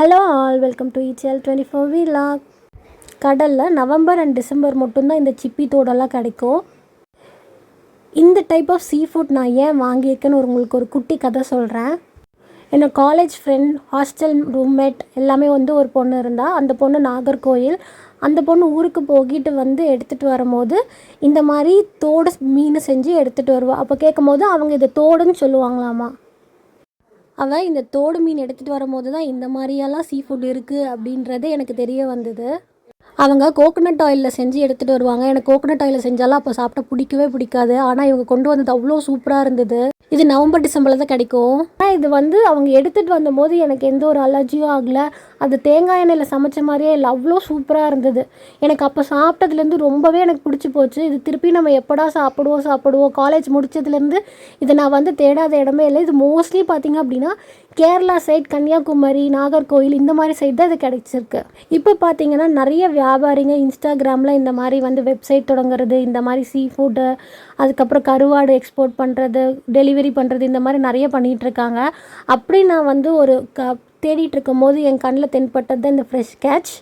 Hello all, welcome to ECL 24 vlog. கடலில் November and December மட்டும்தான் இந்த சிப்பி தோடெல்லாம் கிடைக்கும். இந்த டைப் ஆஃப் சீ ஃபுட் நான் ஏன் வாங்கியிருக்கேன்னு உங்களுக்கு ஒரு குட்டி கதை சொல்கிறேன். என்னோடய காலேஜ் ஃப்ரெண்ட், ஹாஸ்டல் ரூம்மேட் எல்லாமே ஒரு பொண்ணு இருந்தால். அந்த பொண்ணு நாகர்கோயில். அந்த பொண்ணு ஊருக்கு போகிட்டு எடுத்துகிட்டு வரும்போது இந்த மாதிரி தோடு மீன் செஞ்சு எடுத்துகிட்டு வருவாள். அப்போ கேட்கும் போது அவங்க இதை தோடுன்னு சொல்லுவாங்களாமா. அவள் இந்த தோடு மீன் எடுத்துகிட்டு வரும்போது தான் இந்த மாதிரியெல்லாம் சீ ஃபுட் இருக்குது அப்படின்றது எனக்கு தெரிய வந்தது. அவங்க கோகோனட் ஆயிலில் செஞ்சு எடுத்துகிட்டு வருவாங்க. எனக்கு கோகோனட் ஆயிலில் செஞ்சாலும் அப்போ சாப்பிட்டா பிடிக்கவே பிடிக்காது. ஆனால் இவங்க கொண்டு வந்தது அவ்வளோ சூப்பராக இருந்தது. இது நவம்பர் டிசம்பரில் தான் கிடைக்கும். ஆனால் இது அவங்க எடுத்துகிட்டு வந்தபோது எனக்கு எந்த ஒரு அலர்ஜியும் ஆகலை. அது தேங்காய் எண்ணெயில் சமைச்ச மாதிரியே இல்லை, அவ்வளோ சூப்பராக இருந்தது. எனக்கு அப்போ சாப்பிட்டதுலேருந்து ரொம்பவே எனக்கு பிடிச்சி போச்சு. இது திருப்பி நம்ம எப்படா சாப்பிடுவோம். காலேஜ் முடித்ததுலேருந்து இதை நான் தேடாத இடமே இல்லை. இது மோஸ்ட்லி பார்த்திங்க அப்படின்னா கேரளா சைட், கன்னியாகுமரி, நாகர்கோயில் இந்த மாதிரி சைட் தான் இது கிடைச்சிருக்கு. இப்போ பார்த்திங்கன்னா நிறைய வியாபாரிங்க இன்ஸ்டாகிராமில் இந்த மாதிரி வெப்சைட் தொடங்குறது, இந்த மாதிரி சீ ஃபுட்டு, அதுக்கப்புறம் கருவாடு எக்ஸ்போர்ட் பண்ணுறது, டெலிவரி பண்ணுறது, இந்த மாதிரி நிறைய பண்ணிகிட்ருக்காங்க. அப்படி நான் ஒரு தேடிட்டு இருக்கும் போது என் கண்ணில் தென்பட்டது தான் இந்த ஃப்ரெஷ் கேட்ச்.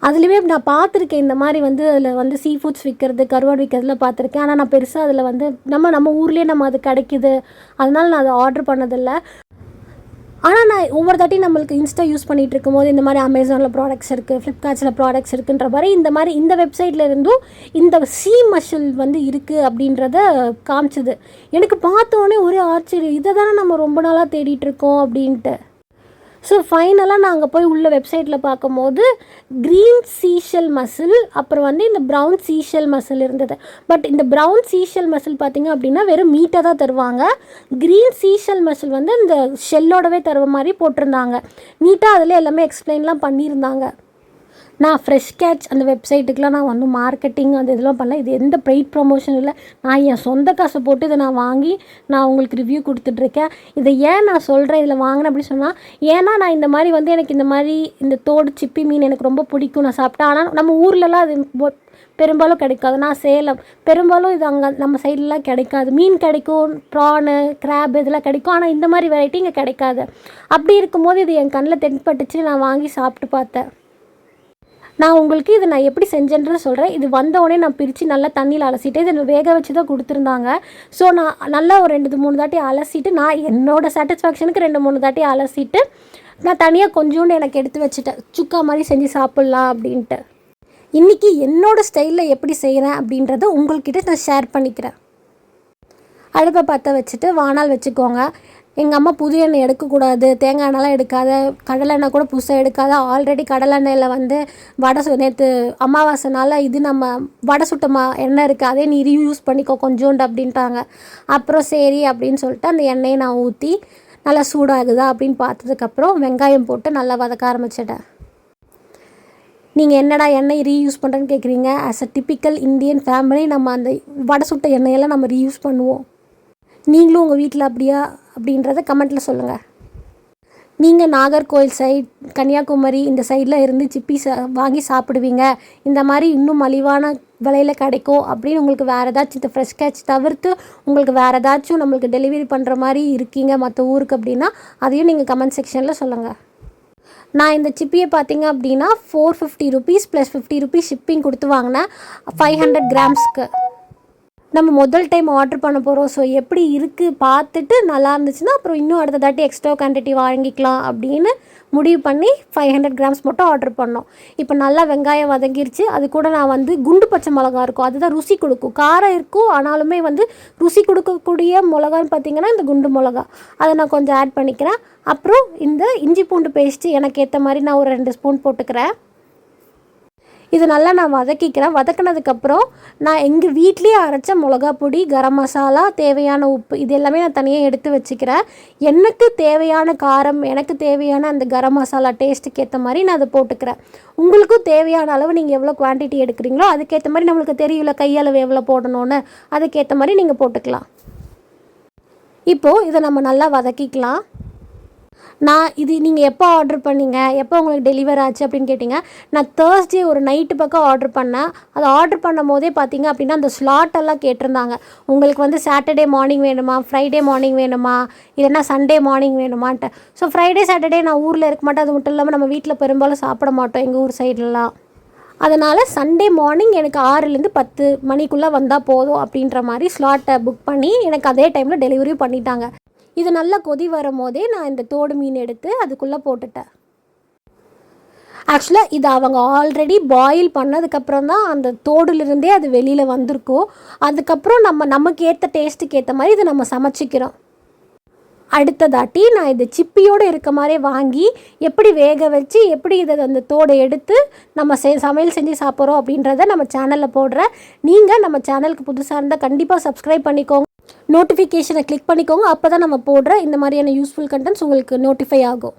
அதுலேயுமே நான் பார்த்துருக்கேன் இந்த மாதிரி அதில் சீ ஃபுட்ஸ் விற்கிறது, கருவாடு விற்கிறதுல பார்த்துருக்கேன். ஆனால் நான் பெருசாக அதில் நம்ம ஊர்லேயே அது கிடைக்கிது, அதனால் நான் அதை ஆர்டர் பண்ணதில்லை. ஆனால் நான் ஒவ்வொரு தாட்டியும் நம்மளுக்கு இன்ஸ்டா யூஸ் பண்ணிகிட்டு இருக்கும்போது இந்த மாதிரி அமேசானில் ப்ராடக்ட்ஸ் இருக்குது, ஃப்ளிப்கார்ட்ஸில் ப்ராடக்ட்ஸ் இருக்குன்ற மாதிரி இந்த வெப்சைட்டில் இருந்தும் இந்த சீ மஷல் இருக்குது அப்படின்றத காமிச்சிது. எனக்கு பார்த்தோன்னே ஒரே ஆச்சரியம், இதை தானே நம்ம ரொம்ப நாளாக தேடிட்டுருக்கோம் அப்படின்ட்டு. ஸோ ஃபைனலாக நான் அங்கே போய் உள்ள வெப்சைட்டில் பார்க்கும்போது க்ரீன் சீஷல் மசில், அப்புறம் இந்த ப்ரௌன் சீஷல் மசில் இருந்தது. பட் இந்த ப்ரௌன் சீஷல் மசில் பார்த்திங்க அப்படின்னா வெறும் மீட்டை தான் தருவாங்க. க்ரீன் சீஷல் மசில் இந்த ஷெல்லோடவே தருவ மாதிரி போட்டிருந்தாங்க. நீட்டாக அதில் எல்லாமே எக்ஸ்பிளைன்லாம் பண்ணியிருந்தாங்க. நான் ஃப்ரெஷ் கேட்ச் அந்த வெப்சைட்டுக்கெலாம் நான் மார்க்கெட்டிங் அந்த இதெல்லாம் பண்ணல. இது எந்த பெய்ட் ப்ரொமோஷன் இல்லை. நான் என் சொந்த காசை போட்டு இதை நான் வாங்கி நான் உங்களுக்கு ரிவ்யூ கொடுத்துட்ருக்கேன். இதை ஏன் நான் சொல்கிறேன் இதில் வாங்கினேன் அப்படின்னு சொன்னால், ஏன்னா நான் இந்த மாதிரி எனக்கு இந்த மாதிரி இந்த தோடு சிப்பி மீன் எனக்கு ரொம்ப பிடிக்கும், நான் சாப்பிட்டேன். ஆனால் நம்ம ஊர்லலாம் அது பெரும்பாலும் கிடைக்காது. நான் சேலம், பெரும்பாலும் இது அங்கே நம்ம சைட்லலாம் கிடைக்காது. மீன் கிடைக்கும், ப்ரானு, கிராப் இதெல்லாம் கிடைக்கும். ஆனால் இந்த மாதிரி வெரைட்டி இங்கே கிடைக்காது. அப்படி இருக்கும்போது இது என் கண்ணில் தென்பட்டுச்சு, நான் வாங்கி சாப்பிட்டு பார்த்தேன். நான் உங்களுக்கு இதை நான் எப்படி செஞ்சேன்றதை சொல்கிறேன். இது வந்தோடனே நான் பிரித்து நல்லா தண்ணியில் அலசிட்டு இதை வேக வச்சு தான் கொடுத்துருந்தாங்க. ஸோ நான் நல்லா ஒரு 2-3 தாட்டி அலசிட்டு, நான் என்னோடய சாட்டிஸ்ஃபேக்ஷனுக்கு 2-3 தாட்டி அலசிட்டு நான் தனியாக கொஞ்சோண்டு எனக்கு எடுத்து வச்சுட்டேன், சுக்கா மாதிரி செஞ்சு சாப்பிட்லாம் அப்படின்ட்டு. இன்றைக்கி என்னோடய ஸ்டைலில் எப்படி செய்கிறேன் அப்படின்றத உங்கள்கிட்ட நான் ஷேர் பண்ணிக்கிறேன். அடுப்பை பற்ற வச்சுட்டு வானால் வச்சுக்கோங்க. எங்கள் அம்மா புது எண்ணெய் எடுக்கக்கூடாது, தேங்காய் எண்ணெய்லாம் எடுக்காத, கடலை எண்ணெய் கூட புதுசாக எடுக்காத, ஆல்ரெடி கடலை எண்ணெயில் வடை நேற்று அமாவாசைனால இது நம்ம வடை சுட்ட எண்ணெய் இருக்குது, அதே நீ ரீயூஸ் பண்ணிக்கோ கொஞ்சோண்டு அப்படின்ட்டாங்க. அப்புறம் சரி அப்படின்னு சொல்லிட்டு அந்த எண்ணெயை நான் ஊற்றி நல்லா சூடாகுதா அப்படின்னு பார்த்ததுக்கப்புறம் வெங்காயம் போட்டு நல்லா வதக்க ஆரம்பிச்சிட்டேன். நீங்கள் என்னடா எண்ணெய் ரீயூஸ் பண்ணுறேன்னு கேட்குறீங்க. As a typical Indian family நம்ம அந்த வடை சுட்ட எண்ணெயெல்லாம் நம்ம ரீயூஸ் பண்ணுவோம். நீங்களும் உங்கள் வீட்டில் அப்படியா அப்படின்றத கமெண்ட்டில் சொல்லுங்கள். நீங்கள் நாகர்கோயில் சைட், கன்னியாகுமரி இந்த சைடில் இருந்து சிப்பி வாங்கி சாப்பிடுவீங்க, இந்த மாதிரி இன்னும் மலிவான விலையில் கிடைக்கும் அப்படின்னு உங்களுக்கு வேறு ஏதாச்சும் இந்த ஃப்ரெஷ் கேட்ச் தவிர்த்து உங்களுக்கு வேறு ஏதாச்சும் நம்மளுக்கு டெலிவரி பண்ணுற மாதிரி இருக்கீங்க மற்ற ஊருக்கு அப்படின்னா அதையும் நீங்கள் கமெண்ட் செக்ஷனில் சொல்லுங்கள். நான் இந்த சிப்பியை பார்த்திங்க அப்படின்னா 450 rupees + 50 rupees ஷிப்பிங் கொடுத்து வாங்கினேன் 500 grams. நம்ம முதல் டைம் ஆர்டர் பண்ண போகிறோம். ஸோ எப்படி இருக்குது பார்த்துட்டு நல்லா இருந்துச்சுன்னா அப்புறம் இன்னும் அடுத்த தாட்டி எக்ஸ்ட்ரா குவான்டிட்டி வாங்கிக்கலாம் அப்படின்னு முடிவு பண்ணி 500 grams மட்டும் ஆர்டர் பண்ணோம். இப்போ நல்லா வெங்காயம் வதங்கிருச்சு. அது கூட நான் குண்டு பச்சை மிளகா இருக்கும், அதுதான் ருசி கொடுக்கும். காரம் இருக்கும் ஆனாலுமே ருசி கொடுக்கக்கூடிய மிளகான்னு பார்த்திங்கன்னா இந்த குண்டு மிளகா, அதை நான் கொஞ்சம் ஆட் பண்ணிக்கிறேன். அப்புறம் இந்த இஞ்சி பூண்டு பேஸ்ட்டு எனக்கு ஏற்ற மாதிரி நான் ஒரு 2 ஸ்பூன் போட்டுக்கிறேன். இது நல்லா நான் வதக்கிக்கிறேன். வதக்கினதுக்கப்புறம் நான் எங்கள் வீட்லேயே அரைச்ச மிளகா பொடி, கரம் மசாலா, தேவையான உப்பு இது எல்லாமே நான் தனியாக எடுத்து வச்சுக்கிறேன். எனக்கு தேவையான காரம், எனக்கு தேவையான அந்த கரம் மசாலா டேஸ்ட்டுக்கு ஏற்ற மாதிரி நான் அதை போட்டுக்கிறேன். உங்களுக்கும் தேவையான அளவு நீங்கள் எவ்வளோ குவான்டிட்டி எடுக்கிறீங்களோ அதுக்கேற்ற மாதிரி நம்மளுக்கு தெரியல கையளவு எவ்வளோ போடணும்னு, அதுக்கேற்ற மாதிரி நீங்கள் போட்டுக்கலாம். இப்போது இதை நம்ம நல்லா வதக்கிக்கலாம். நான் இது நீங்கள் எப்போ ஆர்டர் பண்ணீங்க, எப்போ உங்களுக்கு டெலிவர் ஆச்சு அப்படின்னு கேட்டிங்க. நான் தேர்ஸ்டே ஒரு நைட்டு பக்கம் ஆர்டர் பண்ணேன். அது ஆர்டர் பண்ணும் போதே பார்த்தீங்க அப்படின்னா அந்த ஸ்லாட்டெல்லாம் கேட்டிருந்தாங்க. உங்களுக்கு வந்து சாட்டர்டே மார்னிங் வேணுமா, ஃப்ரைடே மார்னிங் வேணுமா, இல்லைன்னா சண்டே மார்னிங் வேணுமான்ட்டு. ஸோ ஃப்ரைடே சாட்டர்டே நான் ஊரில் இருக்க மாட்டேன். அது மட்டும் இல்லாமல் நம்ம வீட்டில் பெரும்பாலும் சாப்பிட மாட்டோம் எங்கள் ஊர் சைட்லலாம். அதனால் சண்டே மார்னிங் எனக்கு 6லேருந்து 10 மணிக்குள்ளே வந்தால் போதும் அப்படின்ற மாதிரி ஸ்லாட்டை புக் பண்ணி எனக்கு அதே டைமில் டெலிவரியும் பண்ணிட்டாங்க. இது நல்லா கொதி வரும் போதே நான் இந்த தோடு மீன் எடுத்து அதுக்குள்ளே போட்டுட்டேன். ஆக்சுவலாக இது அவங்க ஆல்ரெடி பாயில் பண்ணதுக்கப்புறம் தான் அந்த தோடுலேருந்தே அது வெளியில் வந்திருக்கும். அதுக்கப்புறம் நமக்கு ஏற்ற டேஸ்ட்டுக்கு ஏற்ற மாதிரி இதை நம்ம சமைச்சிக்கிறோம். அடுத்ததாட்டி நான் இது சிப்பியோடு இருக்க மாதிரி வாங்கி எப்படி வேக வச்சு எப்படி இதை அந்த தோடை எடுத்து நம்ம சமையல் செஞ்சு சாப்பிட்றோம் அப்படின்றத நம்ம சேனலில் போடுறேன். நீங்கள் நம்ம சேனலுக்கு புதுசாக இருந்தால் கண்டிப்பாக சப்ஸ்கிரைப் பண்ணிக்கோங்க, நோட்டிஃபிகேஷனை கிளிக் பண்ணிக்கோங்க. அப்போ தான் நம்ம போடுற இந்த மாதிரியான யூஸ்ஃபுல் கண்டென்ட்ஸ் உங்களுக்கு நோட்டிஃபை ஆகும்.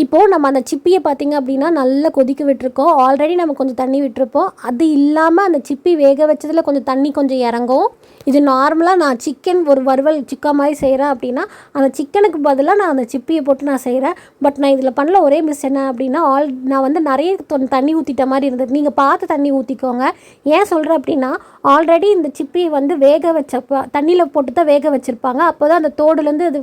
இப்போது நம்ம அந்த சிப்பியை பார்த்திங்க அப்படின்னா நல்லா கொதிக்க விட்டுருக்கோம். ஆல்ரெடி நம்ம கொஞ்சம் தண்ணி விட்டுருப்போம். அது இல்லாமல் அந்த சிப்பி வேக வச்சதில் கொஞ்சம் தண்ணி கொஞ்சம் இறங்கும். இது நார்மலாக நான் சிக்கன் ஒரு வறுவல் சிக்கன் மாதிரி செய்கிறேன் அப்படின்னா அந்த சிக்கனுக்கு பதிலாக நான் அந்த சிப்பியை போட்டு நான் செய்கிறேன். பட் நான் இதில் பண்ணல ஒரே மிஸ் என்ன அப்படின்னா நான் வந்து நிறைய தண்ணி ஊற்றிட்ட மாதிரி இருந்தது. நீங்கள் பார்த்து தண்ணி ஊற்றிக்கோங்க. ஏன் சொல்கிறேன் அப்படின்னா ஆல்ரெடி இந்த சிப்பியை வந்து வேக வச்சப்போ தண்ணியில் போட்டு தான் வேக வச்சுருப்பாங்க. அப்போ தான் அந்த தோடுலேருந்து அது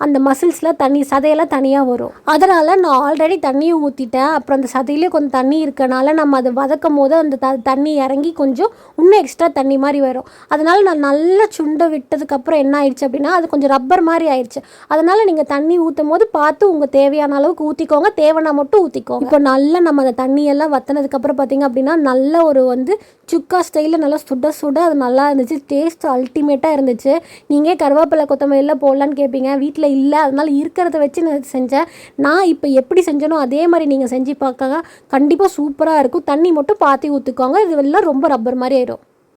அந்த மசில்ஸில் தண்ணி சதையெல்லாம் தனியாக வரும். அதனால் நான் ஆல்ரெடி தண்ணியை ஊற்றிட்டேன். அப்புறம் அந்த சதையிலே கொஞ்சம் தண்ணி இருக்கனால நம்ம அதை வதக்கும் போது அந்த தண்ணி இறங்கி கொஞ்சம் இன்னும் எக்ஸ்ட்ரா தண்ணி மாதிரி வரும். அதனால் நான் நல்லா சுண்டை விட்டதுக்கப்புறம் என்ன ஆயிடுச்சு அப்படின்னா அது கொஞ்சம் ரப்பர் மாதிரி ஆயிடுச்சு. அதனால் நீங்கள் தண்ணி ஊற்றும் போது பார்த்து உங்கள் தேவையான அளவுக்கு ஊற்றிக்கோங்க, தேவைன்னா மட்டும் ஊற்றிக்கோங்க. இப்போ நல்லா நம்ம அந்த தண்ணியெல்லாம் வற்றினதுக்கப்புறம் பார்த்திங்க அப்படின்னா நல்ல ஒரு வந்து சுக்கா ஸ்டைலில் நல்லா சுட சுட அது நல்லா இருந்துச்சு. டேஸ்ட் அல்டிமேட்டாக இருந்துச்சு. நீங்கள் கருவேப்பிலை கொத்தமல்லியில் போடலான்னு கேட்பீங்க, வீட்டில் இல்லை, அதனால் இருக்கிறத வச்சு நான் செஞ்சேன். நான் இப்போ எப்படி செஞ்சனோ அதே மாதிரி நீங்கள் செஞ்சு பார்க்கங்க, கண்டிப்பாக சூப்பராக இருக்கும். தண்ணி மட்டும் பார்த்து ஊற்றிக்கோங்க, இது எல்லாம் ரொம்ப ரப்பர் மாதிரி ஆயிடும்.